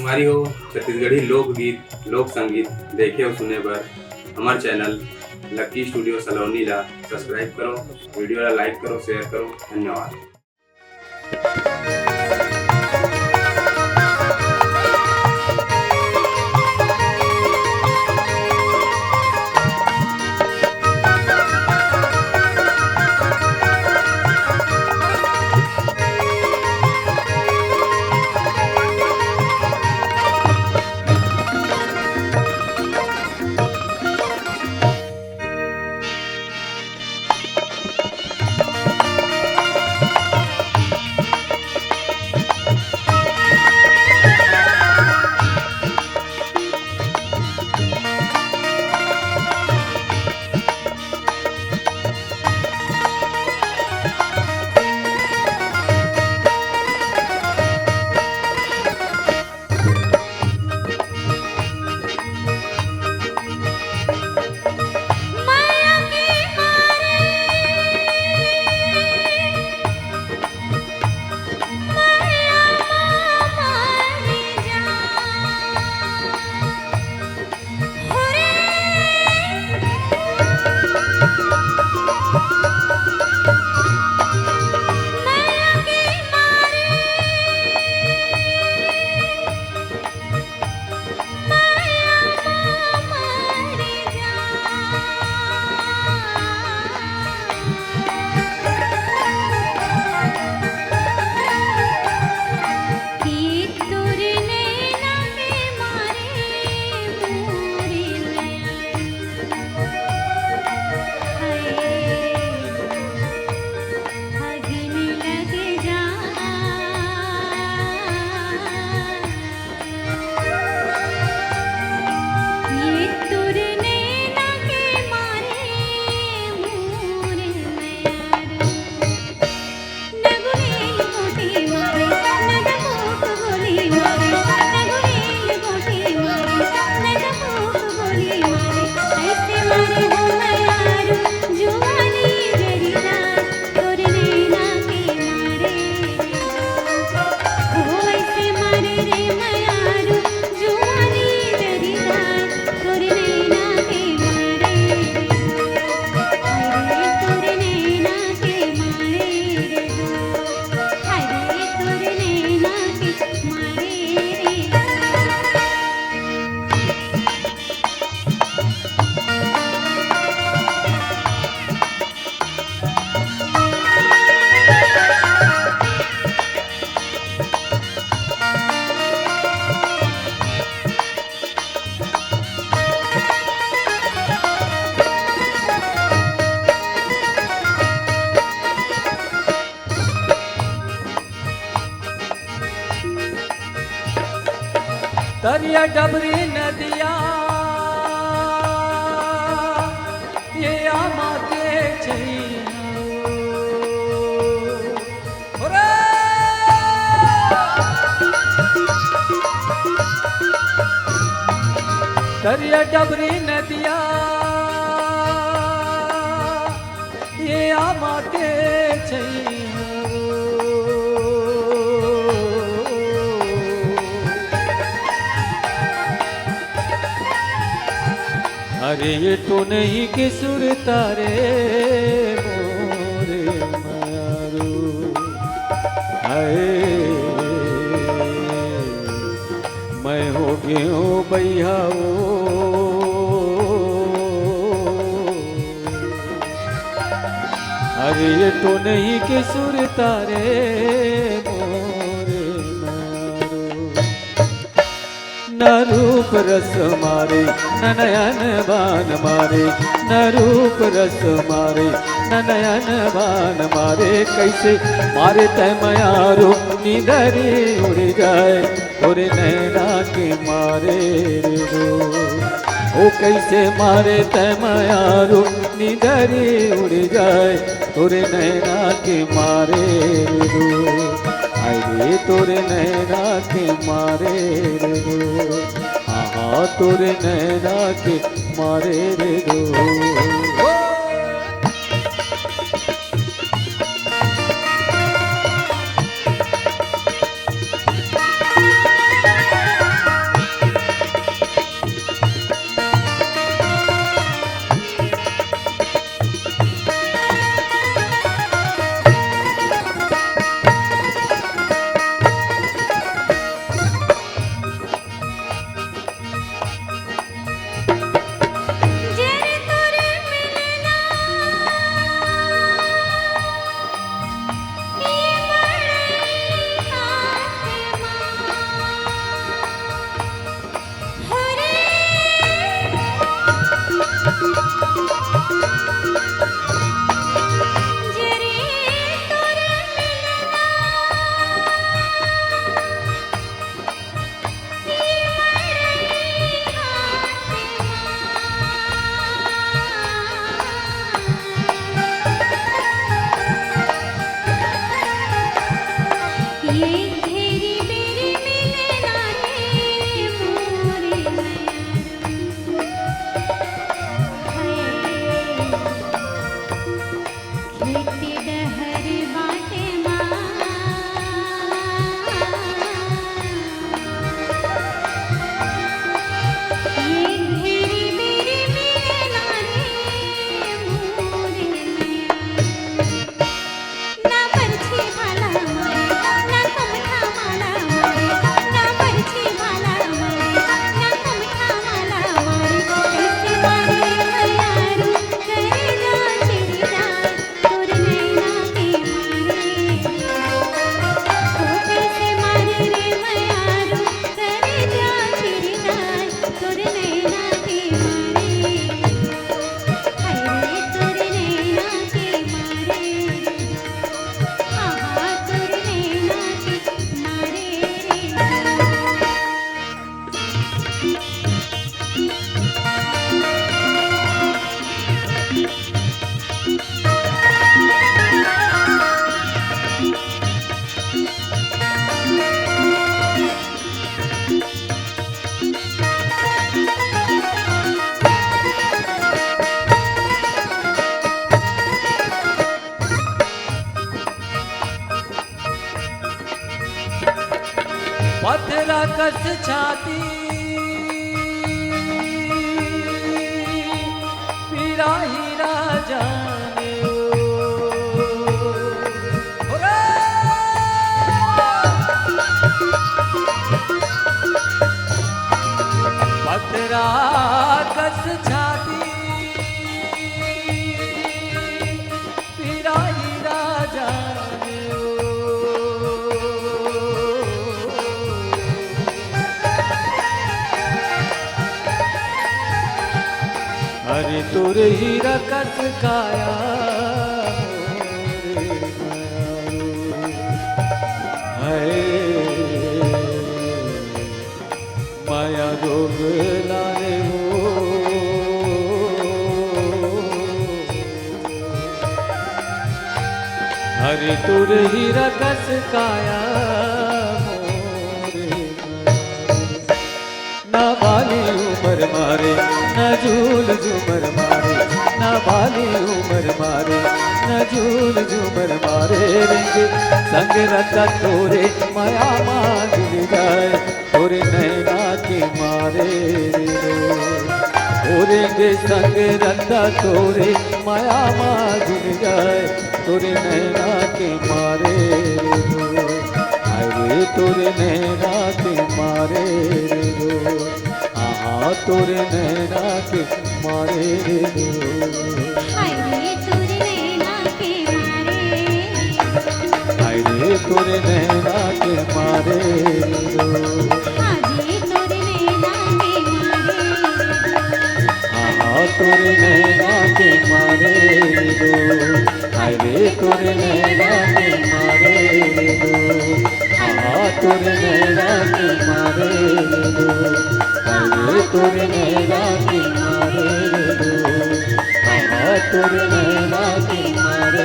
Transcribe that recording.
तुम्हारी हो छत्तीसगढ़ी लोकगीत लोक संगीत देखे और सुने बर हमार चैनल लकी स्टूडियो सलोनी ला सब्सक्राइब करो, वीडियो ला लाइक करो, शेयर करो। धन्यवाद। दरिया डबरी नदिया ये आमा के दरिया डबरी नदिया ये आमा के अरे ये तो नहीं कि सुर तारे मोरे मारू हाय मैं हो गयो भैया अरे ये तो नहीं कि सुर तारे न रूप रस मारे न नयन बान मारे न रूप रस मारे न नयन बान मारे कैसे मारे तय मयारो निधरी उड़ जाए और नैना के मारे रो ओ कैसे मारे तय मयारो निधरी उड़ जाए और नैना के मारे रो आए तोरे नैना के मारे रो हाँ तोरे नैना के मारे रो। पत्थरा कस छाती पीरा हीरा जाने पत्थरा कस छाती पीरा हीरा जाने अरे तुर हीरा कस काया माया रोग लाने हो हरे तुर हीरा कस काया ना बाली उमर मारे ना झूल झूमर मारे ना बाली उमर मारे ना झूल झूमर मारे रेंगे संग रता तोरे माया मांग जाए तोरे नैना के मारे रेंगे संग रता तोरे माया मांग जाए तोरे नैना के मारे रे तोरे नैना के मारे तोरे नैना के मारे हाय रे तोरे नैना के मारे हाय रे तोरे नैना के मारे हाजी तोरे नैना के मारे तोरे नैना के मारे हाय रे तोरे नैना के मारे तोरे नैना के मारे तोरे नैना के मारे तोरे नैना के मारे